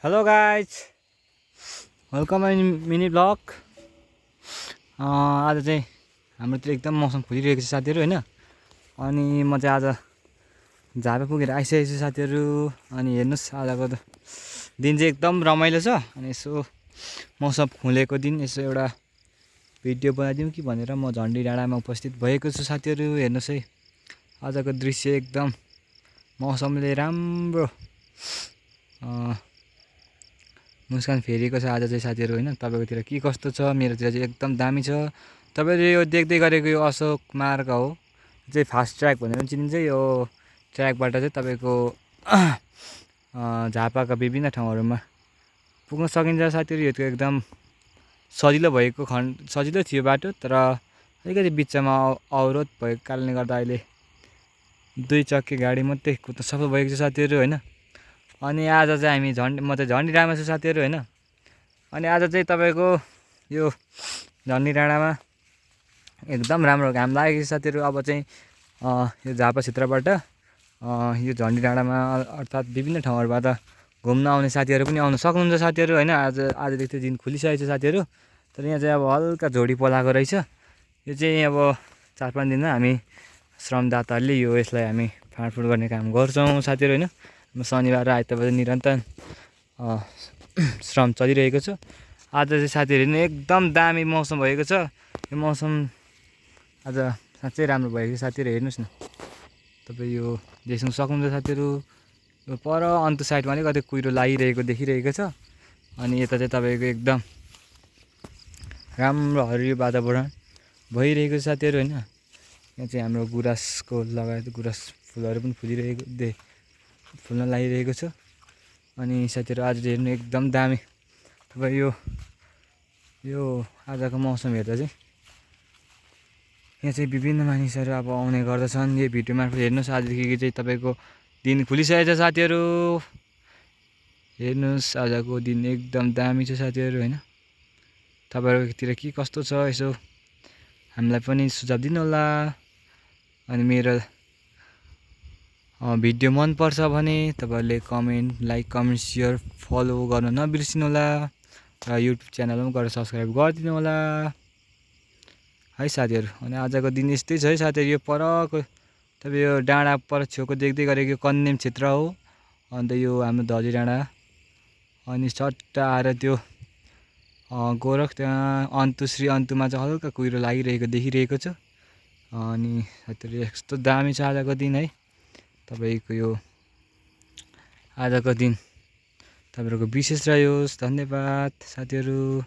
Hello guys, welcome my mini blog. आज चाहिँ हाम्रोतिर एकदम मौसम खोलिरहेको छ साथीहरू होइन। अनि म चाहिँ आज झापा पुगेर आइसकेको छु साथीहरू। अनि हेर्नुहोस् आजको दिन चाहिँ एकदम रमाइलो छ। अनि यसो मौसम खुलेको दिन यसो एउटा भिडियो बनाइदिउँ कि भनेर म झन्डी डाँडामा उपस्थित भएको छु साथीहरू। हेर्नुहोस् है, आजको दृश्य एकदम मौसमले राम्रो मुस्कान फेरिएको छ आज चाहिँ साथीहरू होइन। तपाईँकोतिर के कस्तो छ? मेरोतिर चाहिँ एकदम दामी छ। तपाईँले यो देख्दै गरेको यो अशोक मार्ग हो, चाहिँ फास्ट ट्र्याक भनेर पनि चिनिन्छ। यो ट्र्याकबाट चाहिँ तपाईँको झापाका विभिन्न ठाउँहरूमा पुग्न सकिन्छ साथीहरू। यो चाहिँ एकदम सजिलो थियो बाटो, तर अलिकति बिचमा अवरोध भएको कारणले गर्दा अहिले 2 चक्के गाडी मात्रै कुद्न सफल भएको छ साथीहरू होइन। अनि आज चाहिँ म चाहिँ झन्डी डाँडामा छु साथीहरू होइन। अनि आज चाहिँ तपाईँको यो झन्डी डाँडामा एकदम राम्रो घाम लागेको छ साथीहरू। अब चाहिँ यो झापा क्षेत्रबाट यो झन्डी डाँडामा अर्थात् विभिन्न ठाउँहरूबाट घुम्न आउने साथीहरू पनि आउन सक्नुहुन्छ साथीहरू होइन। आजदेखि त्यो दिन खुलिसकेको छ साथीहरू। तर यहाँ चाहिँ अब हल्का झोडी पलाएको रहेछ। यो चाहिँ अब 4-5 दिनमा हामी श्रमदाताहरूले यसलाई हामी फाँडफुँड गर्ने काम गर्छौँ साथीहरू होइन। शनिबार र आइतबार निरन्तर श्रम चलिरहेको छ। आज चाहिँ साथीहरू नै एकदम दामी मौसम भएको छ। यो मौसम आज साँच्चै राम्रो भएको छ साथीहरू। हेर्नुहोस् न, तपाईँ यो देख्न सक्नुहुन्छ साथीहरू। यो पर अन्त साइडमा अलिकति कुहिरो लागिरहेको देखिरहेको छ। अनि यता चाहिँ तपाईँको एकदम राम्रो हरियो वातावरण भइरहेको छ साथीहरू होइन। यहाँ चाहिँ हाम्रो गुराँसको लगायत गुराँस फुलहरू पनि फुल्न लागिरहेको छ। अनि साथीहरू आज हेर्नु एकदम दामी। तपाईँ यो आजको मौसम हेर्दा चाहिँ यहाँ चाहिँ विभिन्न मानिसहरू अब आउने गर्दछन्। यो भिडियो मार्फत हेर्नुहोस्, आजदेखि चाहिँ तपाईँको दिन खुलिसकेको छ साथीहरू। हेर्नुहोस् आजको दिन एकदम दामी छ साथीहरू होइन। तपाईँहरूकोतिर के कस्तो छ यसो हामीलाई पनि सुझाव दिनु होला। अनि मेरो भिडियो मनपर्छ भने तपाईँहरूले लाइक कमेन्ट सेयर फलो गर्न नबिर्सिनु होला। र युट्युब च्यानलमा पनि गएर सब्सक्राइब गरिदिनु होला है साथीहरू। अनि आजको दिन यस्तै छ है साथीहरू। यो परको तपाईँ यो डाँडा पर छेउको देख्दै गरेको कन्याम क्षेत्र हो। अन्त यो हाम्रो धली डाँडा अनि सट्टा आएर त्यो गोरख त्यहाँ श्री अन्तुमा चाहिँ हल्का कुहिरो लागिरहेको देखिरहेको छ। अनि साथीहरू यस्तो दामी छ आजको दिन है। तपाईँको यो आजको दिन तपाईँहरूको विशेष रहोस्। धन्यवाद साथीहरू।